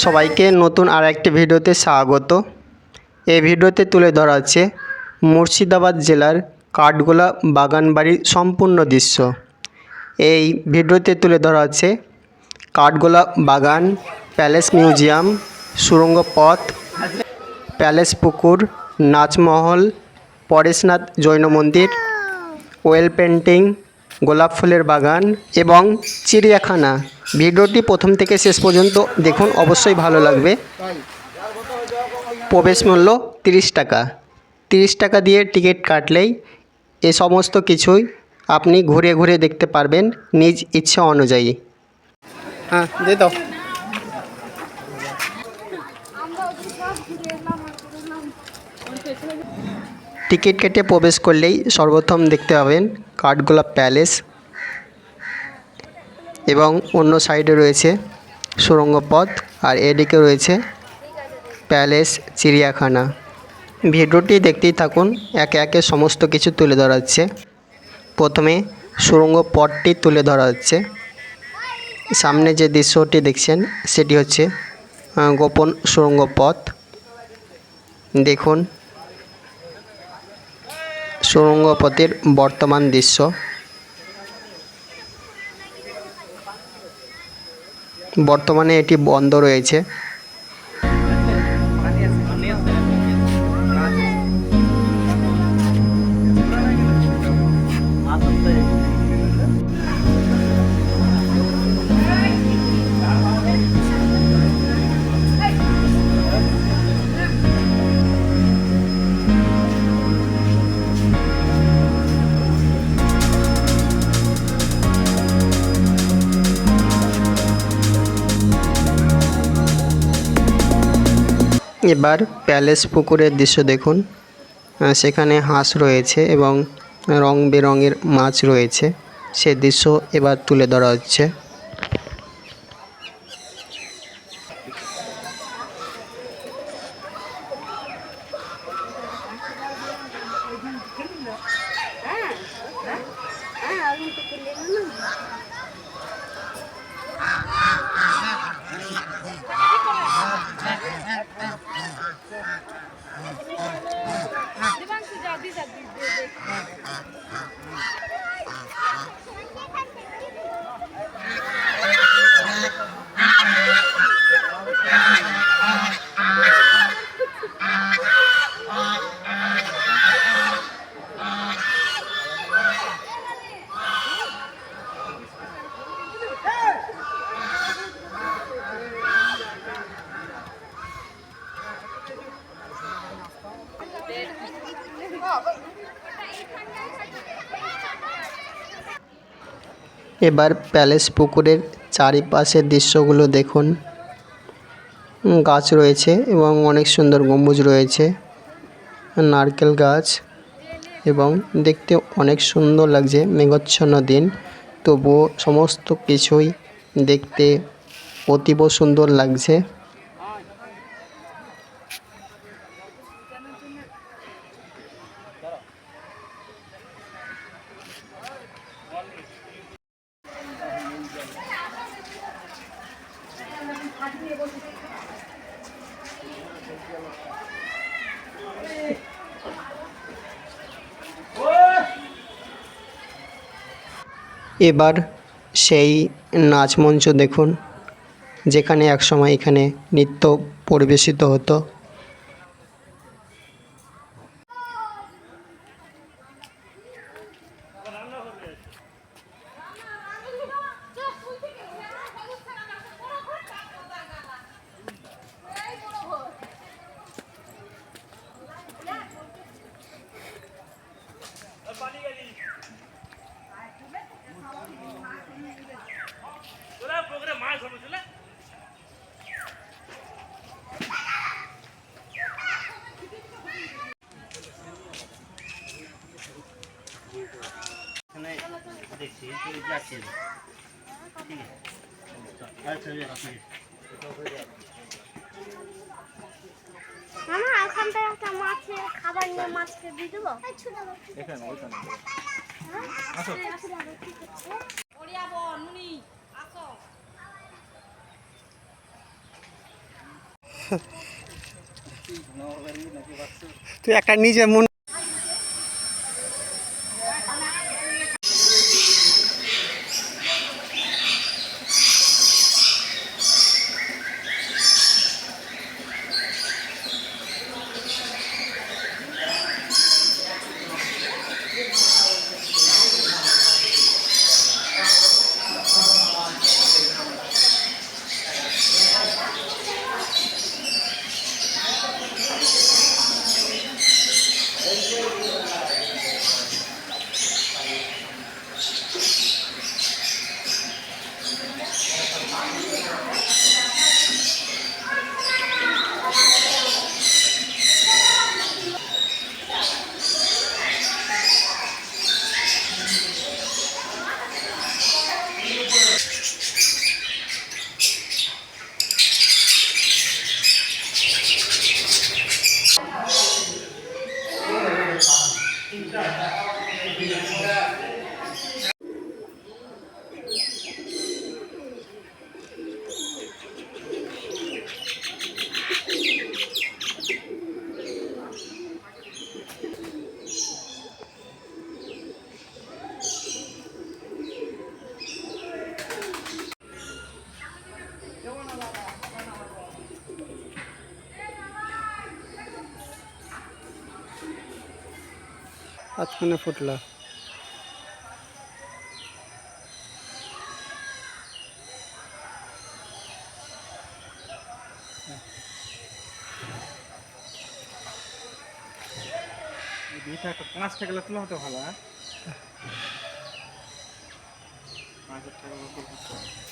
সবাইকে নতুন আর একটি ভিডিওতে স্বাগত। এই ভিডিওতে তুলে ধরা হচ্ছে মুর্শিদাবাদ জেলার কাঠগোলা বাগানবাড়ির সম্পূর্ণ দৃশ্য। এই ভিডিওতে তুলে ধরা হচ্ছে কাঠগোলা বাগান, প্যালেস মিউজিয়াম, সুড়ঙ্গ পথ, প্যালেস পুকুর, নাচমহল, পরেশনাথ জৈন মন্দির, ওয়েল পেন্টিং, গোলাপ ফুলের বাগান এবং চিড়িয়াখানা। ভিডিওটি প্রথম থেকে শেষ পর্যন্ত দেখুন, অবশ্যই ভালো লাগবে। প্রবেশ মূল্য 30 টাকা। 30 টাকা দিয়ে টিকিট কাটলেই এ সমস্ত কিছুই আপনি ঘুরে ঘুরে দেখতে পারবেন নিজ ইচ্ছা অনুযায়ী। হ্যাঁ, দিয়ে দাও। টিকিট কেটে প্রবেশ করলেই সর্বপ্রথম দেখতে পাবেন কাঠগোলা প্যালেস এবং অন্য সাইডে রয়েছে সুড়ঙ্গ পথ, আর এদিকে রয়েছে প্যালেস চিড়িয়াখানা। ভিডিওটি দেখতেই থাকুন, একে একে সমস্ত কিছু তুলে ধরা হচ্ছে। প্রথমে সুড়ঙ্গ পথটি তুলে ধরা হচ্ছে। সামনে যে দৃশ্যটি দেখছেন সেটি হচ্ছে গোপন সুড়ঙ্গ পথ। দেখুন সুড়ঙ্গ পথের বর্তমান দৃশ্য। বর্তমানে এটি বন্ধ রয়েছে। এবার প্যালেস পুকুরের দৃশ্য দেখুন। সেখানে হাঁস রয়েছে এবং রং বেরঙের মাছ রয়েছে। সে দৃশ্য এবার তুলে ধরা হচ্ছে। এবার প্যালেস পুকুরের চারিপাশের দৃশ্যগুলো দেখুন। গাছ রয়েছে এবং অনেক সুন্দর গম্বুজ রয়েছে, নারকেল গাছ, এবং দেখতে অনেক সুন্দর লাগছে। মেঘাচ্ছন্ন দিন, তবুও সমস্ত কিছুই দেখতে অতীব সুন্দর লাগছে। এবার সেই নাচ মঞ্চ দেখুন, যেখানে একসময় এখানে নৃত্য পরিবেশিত হতো। দেখছি যাচ্ছে, ঠিক আছে। মামা ওখানটা একটা মাছের খাবার নিয়ে মাছকে দিয়ে দেবো এখানে ওইখানে। আসো ওড়িয়া বল নুনি আসো। তুই একটা নিজে মন আজখানে ফুটলা দুইটা 5 টাকা লাগলে হতো ভালো, হ্যাঁ 5 টাকা